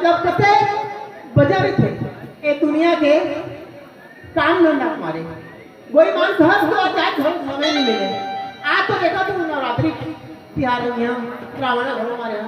मतलब कते बजा भी थे ये दुनिया के काम न मारे कोई मान हंस तो चाहे घर समय नहीं मिले आज तो देखा तू नवरात्रि तिहार यहाँ रावण घरों मारे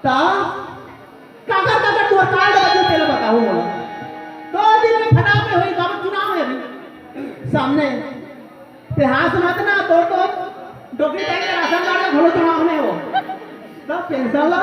ता काकर काकर तू काल बजे तेल बताऊं बोला 2 दिन में फटा पे हुई काम चुनाव है अभी सामने ते हाथ मत ना तो डोकी टाइम राशन कार्ड का घोड़ो चुनाव में हो तब पेंशन ला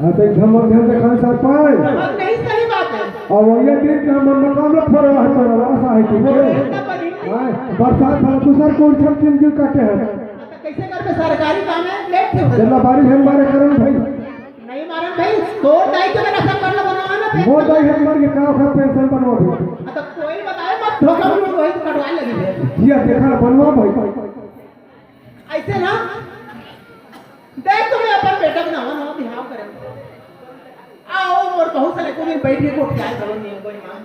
अबे झमक झम देखा सर पाए नहीं सही बात है और ये दिन का मन मकाम लो फरो है पर आशा है कि हां बरसात वाला दूसर कौन सब दिन क्यों काटे हैं कैसे करके सरकारी काम है लेट क्यों चला बारिश हम मारे करो भाई नहीं मारन भाई तो टाइम के मेरा सब करना बनवा ना वो भाई हम मार के का का पेंशन बनवा दो तो कोई बताए मत धोखा में वही कटवा लगी है ये देखा बनवा भाई ऐसे ना देख तुम्हें अपन बेटा ना हो ना बिहाव करें आओ और बहुत सारे को बैठ के को ख्याल करो नहीं कोई मां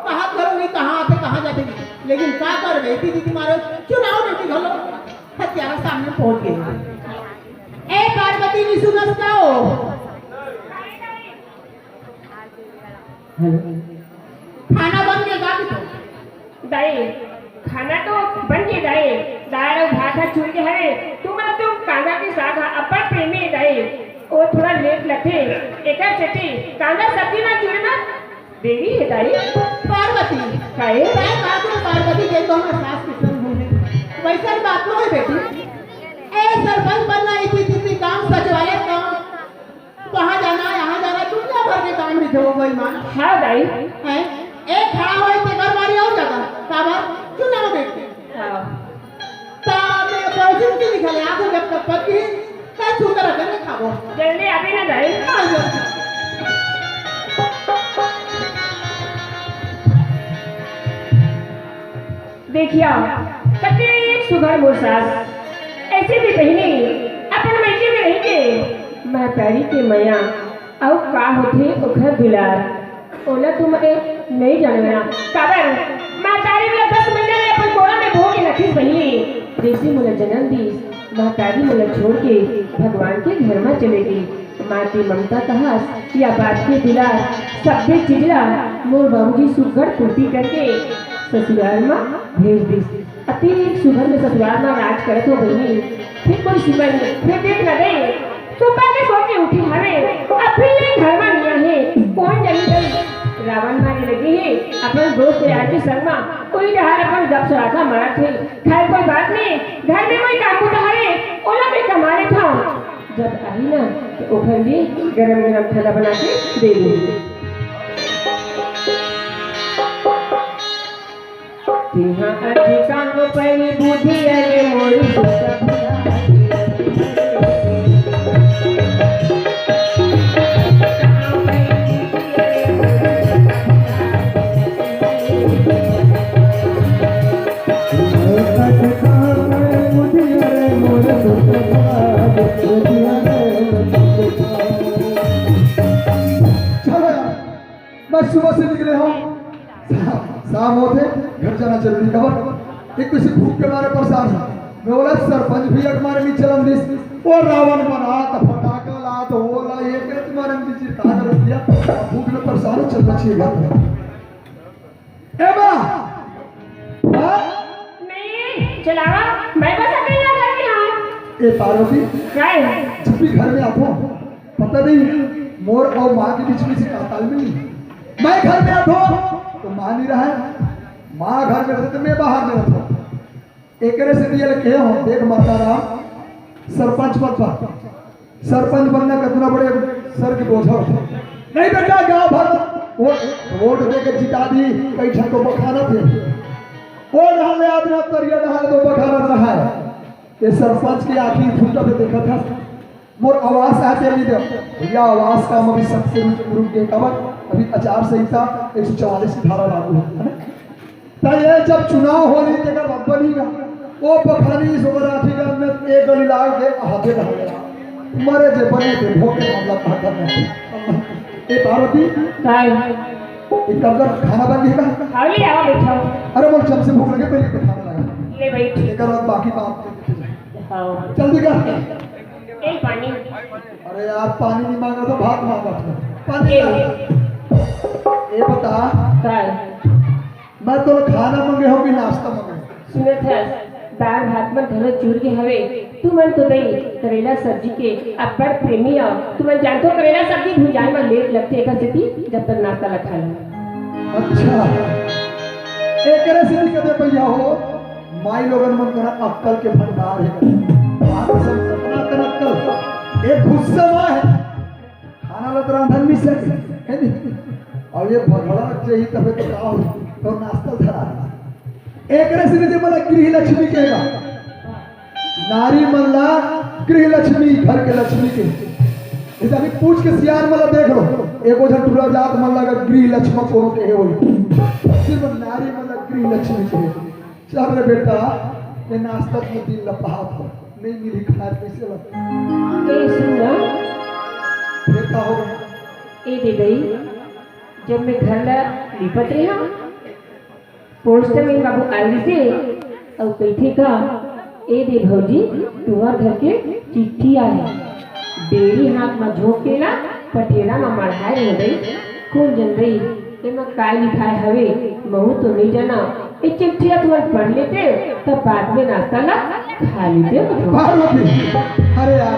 कहां करोगी कहां आते कहां जाते लेकिन का कर बेटी दीदी मारो चुनाव बेटी घलो हत्यारा सामने पहुंच गए ए पार्वती नि सुनस का हो खाना बन के गा तो दाई खाना तो बन के दाई दाल और भात चूर के है तुम तो कांदा के साग अपन प्रेमी दाई वो थोड़ा लेट लगे एक चटी कांदा सब्जी ना चूरना देवी है दाई पार्वती काहे मैं बात में पार्वती के तो मैं सास किसन हूं वैसा बात नो है बेटी ए सरपंच बनना इतनी काम सचिवालय काम वहां जाना यहां जाना दुनिया भर के काम भी थे वो कोई मान हाँ दाई है एक खड़ा होए ते घर मारी हो जाता काबर चुनाव देखते हाँ ता मैं पहुंचूं की लिखा ले आंखों जब तक पति काय सुंदर करके खाओ जल्दी अभी ना दाई देखिया कते सुगर मोसास ऐसे भी बहनी अपन मजे में रह के मैं पैरी के मया औ का होथे ओखर दुलार ओला तुम्हारे नहीं जानना काबर मैं तारी में 10 महीने में अपन कोड़ा में भोग के रखी बहनी जैसे मुला जन्म दी महतारी मुला छोड़ के भगवान के घर में चले गई माँ की ममता तहस या बात के दुलार सबके चिड़िया मोर बाबूजी सुगर पूर्ति करके ससुराल में भेज दी अति सुगर में ससुराल में राज करत हो बहनी फिर कोई सिमर फिर देख न दे सुबह के सो के उठी हवे अब फिर ये घर में निया है कौन जली गई रावण मारे लगे है अपन दोस्त यार के संग में कोई डहार अपन जब सराठा मारा थे खैर कोई बात नहीं घर में कोई काकू तहारे ओला में कमारे था जब आई ना तो ओखर लिए गरम गरम खाना बना के दे दूंगी तिहा अधिकांग परी बुद्धि अरे मोरी सुता सुबह से निकले हो शाम होते घर जाना जरूरी खबर एक किसी भूख के मारे परेशान है मैं बोला सरपंच भैया तुम्हारे नीचे चलम दिस वो रावण बना तो फटाका ला तो वो ला ये क्या तुम्हारे नीचे कहा कर दिया भूख में परेशान चल बचिए घर में ए बा नहीं चलावा मैं बस अकेला करती हूं ए पार्वती काय जब भी घर में आतो पता नहीं मोर और मां के बीच में से तालमेल नहीं मैं घर में आता तो मां नहीं रहा है मां घर में रहते मैं बाहर में रहता एक से दिया कहे हो देख माता राम सरपंच पद पर सरपंच बनना कितना बड़े सर के बोझ नहीं बेटा गांव भर वोट दे के जिता दी कई ठन को बखाना थे वो ढाल याद ना करिए ढाल तो बखाना रहा है ये सरपंच की आखिरी फुटा पे देखा था मोर आवास आते नहीं दे भैया आवास का अभी सबसे रुक के कवर अभी आचार संहिता 144 की धारा लागू है ना तो ये जब चुनाव हो रही जगह बब्बन ही का वो बखानी सोमराठी का में एक गली लाग के हाथे रह गया मरे जे बने थे भोके मामला कहा करना ए पार्वती काय एक कब खाना बन गया हाली आवा बैठो अरे बोल जब से भूख लगे पहले खाना लगा ले बैठ लेकर बाकी बात हां जल्दी कर ए पानी अरे यार पानी नहीं मांगा तो भात मांगा था। पानी ए ला। ये बता, काय मैं तो खाना मांगे हो कि नाश्ता मांगे? सुनत है दाल भात में धरो चूर के हवे तू मन तो दई करेला सब्जी के अब्बड़ प्रेमी हो तू मन जानतो करेला सब्जी भुजाई में लेट लगते एक स्थिति जब तक नाश्ता ला खा लो। अच्छा एक रेसिपी कदे भैया हो माई लोगन मन करा अक्कल के भंडार है। बात सब सपना कर अक्कल एक गुस्सा है खाना लग रहा धन भी सके है नहीं और ये भगड़ा चाहिए तबे तो का हो तो नाश्ता धरा एक रेसिपी दे मला गृह लक्ष्मी कहेगा नारी मल्ला गृह लक्ष्मी घर के लक्ष्मी के इसे अभी पूछ के सियार मला देख लो एको जन टुरा जात मल्ला का गृह लक्ष्मी को के है वही सिर्फ नारी मल्ला गृह लक्ष्मी के चल रे बेटा ये नाश्ता में दिन लपहात हो नहीं मिली खाए कैसे लग ए सुन बेटा हो ए दे गई जब मैं घर ला लिपत रही हूँ पोस्ट में बाबू आली से और कैथे का ए दे भौजी तुहर घर के चिट्ठी आई बेरी हाथ में झोंक के ना पटेरा में मढ़ाए हो गई कौन जन गई ये मैं काय लिखाए हवे महू तो नहीं जाना ये चिट्ठिया तुम पढ़ लेते तब बाद में नाश्ता ला खा लेते पार्वती अरे यार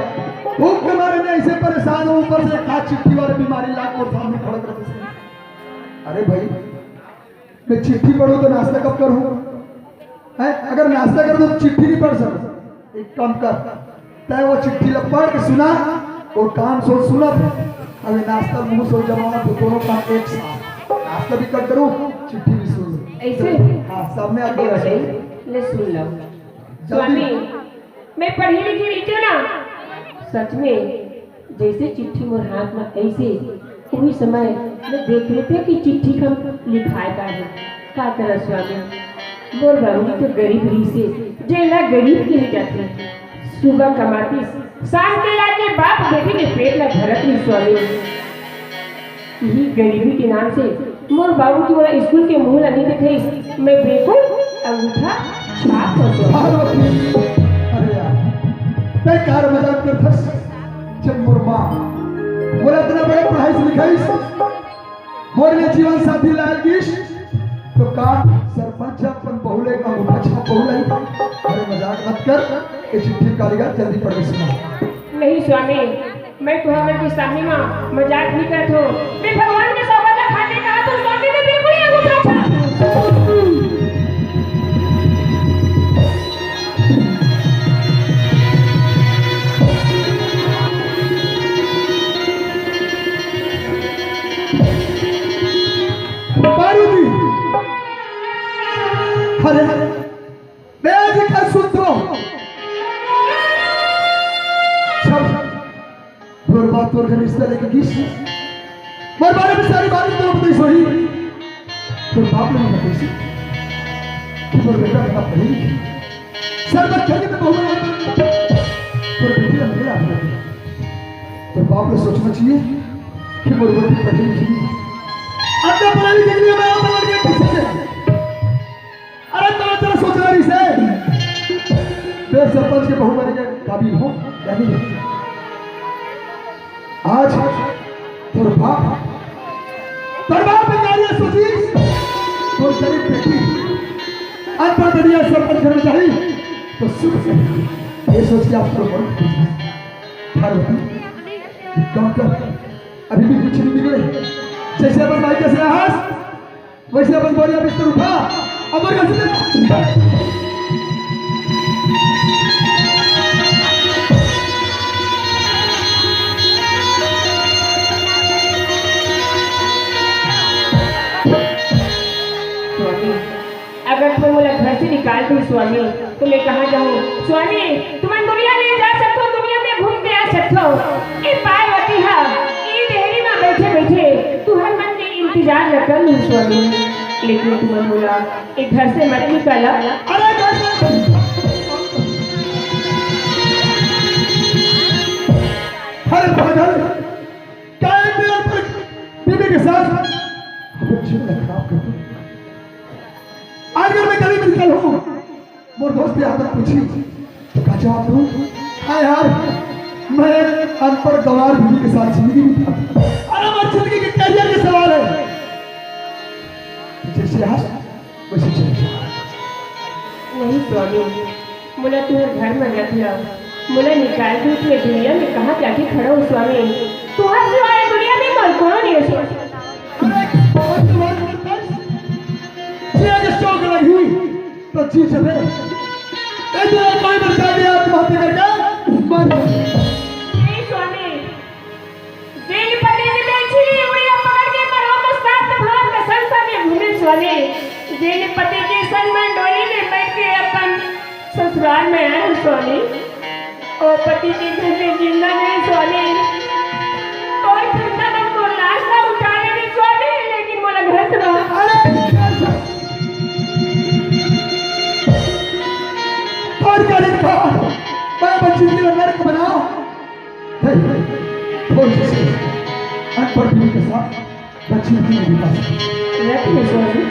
भूख के मारे में ऐसे परेशान हो ऊपर से खा चिट्ठी वाली बीमारी लाख और सामने खड़ा कर दे। अरे भाई मैं चिट्ठी पढ़ूं तो नाश्ता कब करूं है अगर नाश्ता कर तो चिट्ठी नहीं पढ़ सकता एक काम कर तय वो चिट्ठी ला पढ़ के सुना और कान सोच सुना अभी नाश्ता मुंह सोच जमा तो दोनों काम एक साथ नाश्ता भी कर करूं चिट्ठी भी सुन ऐसे हाँ सब में आगे बताइए ले सुन लो स्वामी मैं पढ़ी लिखी नहीं थी ना सच में जैसे चिट्ठी मोर हाथ में ऐसे वही समय मैं देख लेते कि चिट्ठी का लिखाए का है का तरह स्वामी मोर बाबू तो गरीब रही से जेला गरीब के ही जाते सुबह कमाती शाम के लाके बाप बेटी के पेट ला भरत नहीं स्वामी यही गरीबी के नाम से मोर बाबू की वाला स्कूल के मुंह लगी दिखे मैं बिल्कुल अंगूठा छाप हो पार्वती अरे यार मैं कार मजाक कर फंस जब मोर माँ मोरा इतना बड़े पढ़ाई से लिखाई मोर ने जीवन साथी लाल गिश तो का सरपंच अपन बहुले का अंगूठा छाप बहुले अरे मजाक मत कर ये चिट्ठी कारीगर जल्दी पढ़ के सुना। नहीं स्वामी मैं तुम्हारे के सामने में मजाक नहीं करत हो मैं भगवान के सौगंध खाने का तो स्वामी ने बिल्कुल ही अंगूठा छाप पार्वती अरे मैं आज क्या सुनता हूँ और बात और रिश्ता लेके किस मर बारे में सारी बात तो बताई सोई तो बाप ने बताई सी कि मोर बेटा का पढ़ी सर पर खेल के बहुत और बेटी का मेरा तो बाप ने सोचना चाहिए कि मोर बेटी पढ़ी लिखी अपना पढ़ाई के लिए मैं अपना के किसे अरे तेरा सोचना नहीं से मैं सरपंच के बहू बनने के काबिल हूं या नहीं आज तोर बाप में कार्य सोची तोर गरीब बेटी अनपढ़ दुनिया सरपंच करना चाहिए तो सुख से ये सोच के आप डॉक्टर अभी भी कुछ नहीं बिगड़े जैसे अपन भाई कैसे आहास वैसे अपन बोलिया बिस्तर उठा अमर कैसे अगर तुम मुझे घर से निकाल दो स्वामी तो मैं कहाँ जाऊँ स्वामी तुम दुनिया में जा सकते हो दुनिया में घूम के आ सकते हो ये पार्वती है ये देहरी में बैठे बैठे तू हर मन के इंतजार न कर लूँ स्वामी लेकिन तुम बोला ये घर से मत निकाला अरे पागल क्या बीबी के साथ अपने जीवन खराब कर दो अगर मैं कभी निकल हूँ मोर दोस्त यहाँ तक पूछी तो कहा जवाब दूँ हाँ यार मैं एक अनपढ़ गंवार बीवी के साथ जिंदगी बिताता हूं। अरे हमारी जिंदगी के करियर के सवाल है। जैसे आज वैसे चले जाओ। नहीं स्वामी, मुला तुम्हें घर में रख लो, मुला निकाल के उसमें दुनिया में कहाँ जाके खड़ा हो स्वामी। तुम्हारे सिवाय दुनिया में कोई कौन नहीं है स्वामी। शौक लगी तो चीज है कोई बचा दिया आत्महत्या करके मर नहीं स्वामी, जेल पति ने बेची उड़िया पकड़ के मरो में साथ भाव के संसार में घूमे स्वामी। जेल पति के संग में डोली में बैठ के अपन ससुराल में आए स्वामी। और पति के घर में जिंदा नहीं स्वामी। और ठंडा तक को लाश ना उठाने में स्वामी, लेकिन मोला घर से और क्या लिखा मैं बच्ची के नरक बनाओ। अनपढ़ बीवी के साथ बच्ची नहीं बिता सकती। रखिए स्वामी।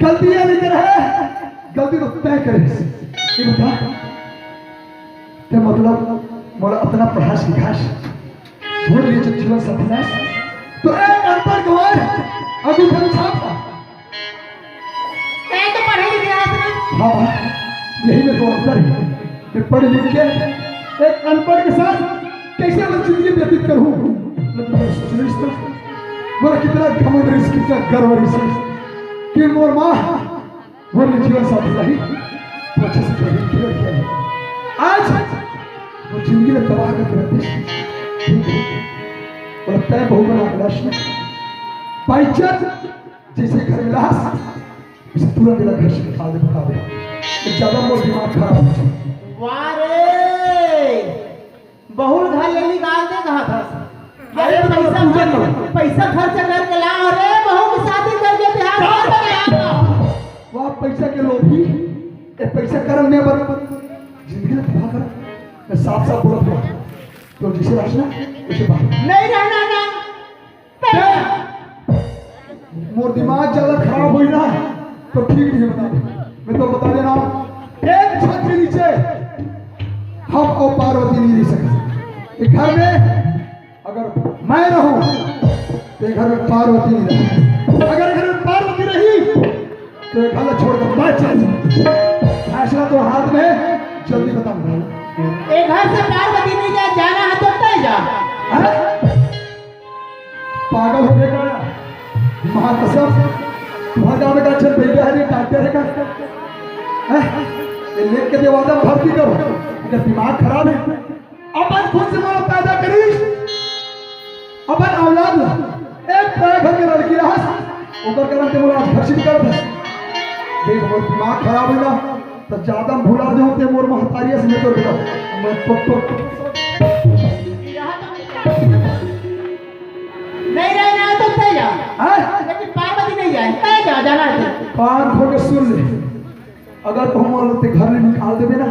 गलतियां लेकर है, गलती तो तय करे। ये बता क्या मतलब मोरा अपना प्रयास विकास छोड़ लिए जब जीवन सफलनाश तो एक अनपढ़ गवार अभी हम छापा मैं तो पढ़े लिखे आदमी। हाँ यही मेरे को अंतर है कि पढ़ लिख के एक अनपढ़ के साथ कैसे मैं जिंदगी व्यतीत करूं। लेकिन मैं सोच रही थी मोरा कितना घमंड रिस्क कितना गर्व रिस्क कि मोर माँ मोर जीवन साथी रही तो अच्छे से पढ़ी किया है। आज वो जिंदगी में तबाह करके रखते और तय बहु बना लाश में पाइचर जैसे घर में लाश उसे तुरंत मेरा घर से निकाल दे बता दे ज्यादा मोर दिमाग खराब हो जाए। वाह रे बहुल घर ले निकाल दे कहा था। अरे पैसा खर्च करके ला रे बहू की शादी करके बिहार में बनाया। वह पैसा के लोभी ये पैसा कर्म में बर जिंदगी में तबाह कर मैं साफ साफ बोलत हूँ तो जिसे रखना उसे बाहर नहीं रहना ना मोर दिमाग ज्यादा खराब हुई ना तो ठीक नहीं बता दे मैं तो बता देना एक छत के नीचे हम और पार्वती नहीं रह सकते घर में अगर मैं रहूं तो घर में पार्वती नहीं रही अगर घर में पार्वती रही तो घर में छोड़कर मैं चल जाऊं फैसला तो हाथ में जल्दी बता एक घर से पार्वती नहीं जा जाना है तो तय जा पागल हो गया महाकसम तुम्हारे गाँव का अच्छा बेटा है ये डॉक्टर है का ये लेख के देवादा भर्ती करो अगर दिमाग खराब है अपन खुद से मानो पैदा करी अपन औलाद ला एक घर के लड़की रहा ऊपर करम ते मोर आज घर्षित कर दे देख मोर दिमाग खराब है ना तो ज्यादा भुला जाऊं ते मोर महतारिया से तो बेटा मैं पक नहीं रहना है तो तय जा है लेकिन पार्वती नहीं जाए तय जा जाना है कान खोल के सुन ले अगर तुम मान लो ते घर में निकाल देवे ना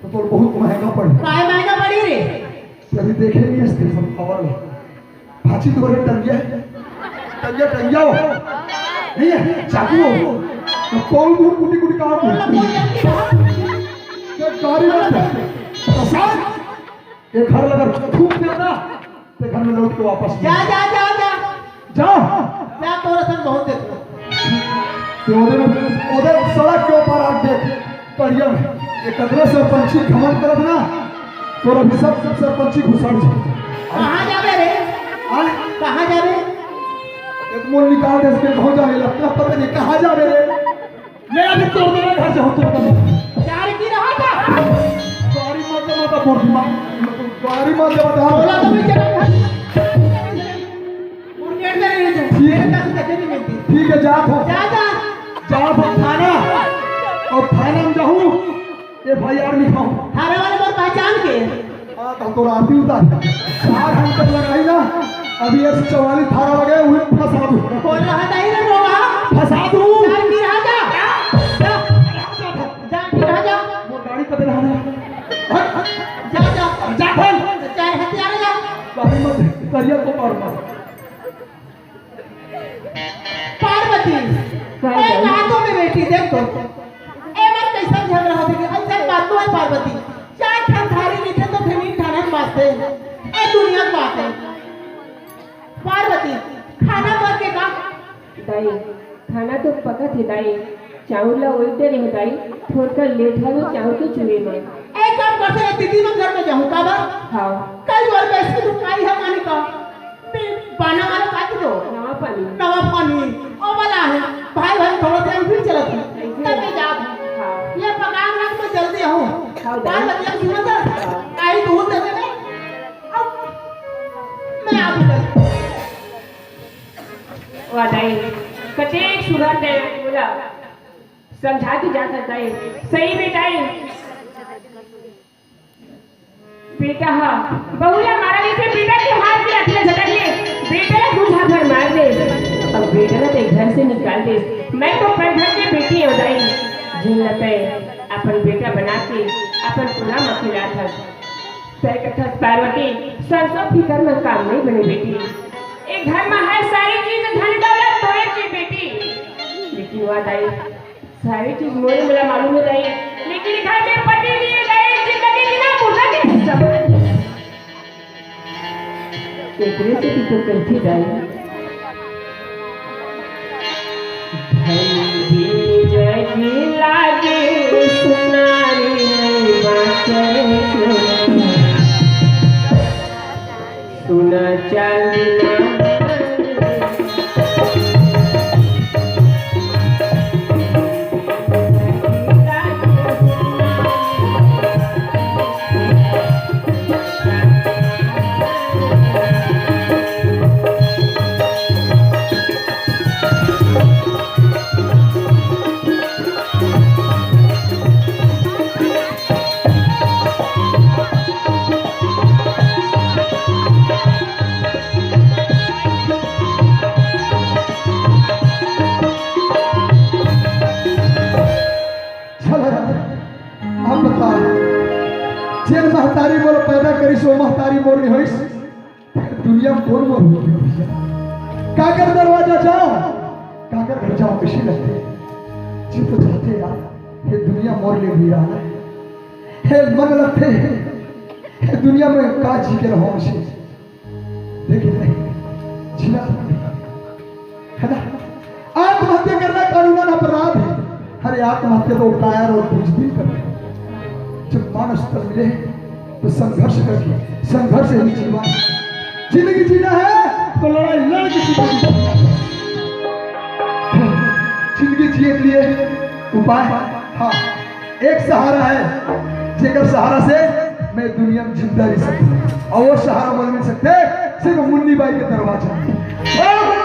तो बहुत महंगा पड़े काय महंगा पड़ी रे कभी देखे नहीं है स्टेशन खबर में भाची तो बड़े टंगिया हो नहीं है चाकू हो तो कौन दूर कुटी कुटी काम बोला बोल जल्दी रहा ये गाड़ी में प्रसाद ये घर लगा खूब देना ते घर में लौट के वापस जा जा जा जा जाओ जा तोरा सन बहुत देखो तो उधर सड़क के ऊपर आग देख करिया में ये कदरे से पंछी घमंड करत ना तो अभी सब सरपंची घुसड़ जाए कहाँ जावे रे कहाँ जावे एक मोल निकाल दे इसके हो जाए लगता पता नहीं कहाँ जावे रे ले अभी तोड़ दे घर से हो तो चार की रहा था गाड़ी मत मोर दिमाग गाड़ी मत बता बोला तो मैं चला मुर्गेट में नहीं जा मेरे पास कहीं नहीं मिलती ठीक है जा जा थाना और थाना में जाऊं FIR लिखाऊं थाने वाले को पहचान के तो तो राती उतार 4 घंटे लगाई ना अभी 144 थारा लगे हुए फंसा दूं बोल रहा था ही ना रोवा फंसा दूं चार की रहा जा की रहा जा वो गाड़ी कदे रहना जा चाहे हथियार जा गाड़ी मत करिया को मारना पार्वती ए हाथों में बैठी देख तो ए मत कैसा झगड़ा होती कि ऐसा बात तो है पार्वती चार ठंडारी नहीं थे तो फिर खाना बात है ए दुनिया की बात है पार्वती खाना बन के का दाई खाना तो पका थे दाई चावल ला उल्टे नहीं दाई थोड़ कर लेट है वो चावल के चूहे में ए काम करते हैं दीदी मैं घर में जाऊं का बा हाँ कल और पैसे की दुकाई है माने का पाना वाला काट दो नवा पानी ओ वाला है भाई थोड़ा सा फिर चलत है तब मैं जा ये पकान रख मैं जल्दी आऊं पार्वती अब सुनो तो आई दूध दे दे अब मैं आ भी वादाई कते सुगंध है बोला समझा के जा सकता है सही बेटाई बेटा हाँ बहुला मारा जैसे बेटा के हाथ में रख ले झटक ले बेटा ला दूध हाथ में मार दे अब बेटा ला ते घर से निकाल दे मैं तो प्रधान के बेटी हो दाई जिन लते अपन बेटा बना के अपन पूरा मखिला था तय कथा पार्वती सरसों फिकर में काम नहीं बने बेटी एक घर में है सारी चीज धन दौलत तो एक की बेटी लेकिन वह दाई सारी चीज मोरे मला मालूम है दाई लेकिन घर में पति लिए दाई जिंदगी बिना मुर्दा के सब एकरे से तो कहती दाई धनी जगी लागे सुनारी माचरे सुना चांदना महतारी मोर पैदा करी सो महतारी मोर नहीं होइस दुनिया में कौन मोर होगी काकर दरवाजा जाओ काकर घर जाओ किसी लगते जी तो चाहते यार ये दुनिया मोर ले भी रहा है मन लगते है दुनिया में का जी के रहो से लेकिन नहीं जीना है ना आत्महत्या करना कानूनन अपराध है हर आत्महत्या तो कायर और बुजदिल करना जब मानस तक मिले तो संघर्ष करके संघर्ष ही जीवन जिंदगी जीना है तो लड़ाई लड़ के जिंदगी जिए के लिए उपाय हाँ एक सहारा है जेकर सहारा से मैं दुनिया में जिंदा रह सकता और वो सहारा बोल नहीं सकते सिर्फ मुन्नी बाई के दरवाजा